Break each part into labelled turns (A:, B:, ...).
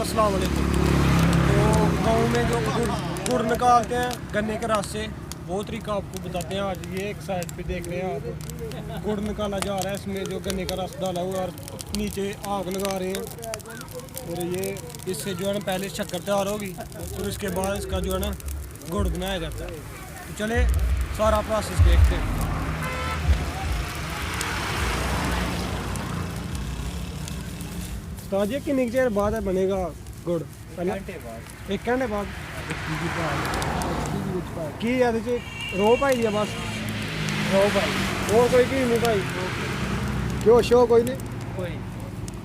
A: अस्सलाम वालेकुम। तो गाँव में जो गुड़ निकालते हैं गन्ने के रस से, वो तरीका आपको बताते हैं। आज ये एक साइड पे देख रहे हैं आप, गुड़ निकाला जा रहा है। इसमें जो गन्ने का रस डाला हुआ और नीचे आग लगा रहे हैं। और ये इससे जो है ना पहले शक्कर तैयार होगी और उसके बाद इसका जो है ना गुड़ बनाया जाता है। तो चले सारा प्रोसेस देखते हैं। तो ये कितनी देर बाद बनेगा गुड़? एक घंटे बाद की रो पाई दी बस रो पाई और कोई की नहीं पाई क्यों शो कोई नहीं कोई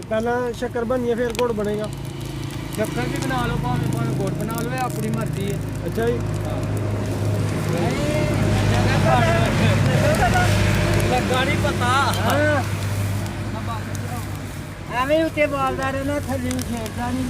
A: पहला शक्कर बनिए फिर गुड़ बनेगा।
B: शक्कर भी बना लो भावें गुड़ बना लो, अपनी मर्जी है।
A: अच्छा जी
B: लगा नहीं पता एवं उत्ते बालदा रहना थल्ले खेलता नहीं।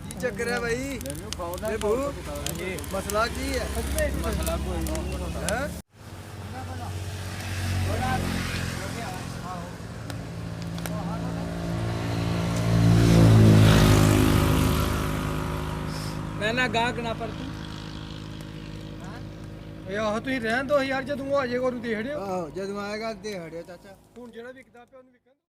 C: की चक्कर है भाई? मसला की है? मसला कोई है?
B: मैं ना गाहक ना पर तू
A: ਆਹ ਤੁਸੀਂ ਰਹਿਣ ਦੋ ਯਾਰ, ਜਦੋਂ ਆ ਜਾਏਗਾ ਉਹਨੂੰ ਦੇਖ ਲਿਓ।
C: ਆਹੋ ਜਦੋਂ ਆਏਗਾ ਦੇਖ ਲਿਓ ਚਾਚਾ।
A: ਹੁਣ ਜਿਹੜਾ ਵਿਕਦਾ ਪਿਆ ਉਹਨੂੰ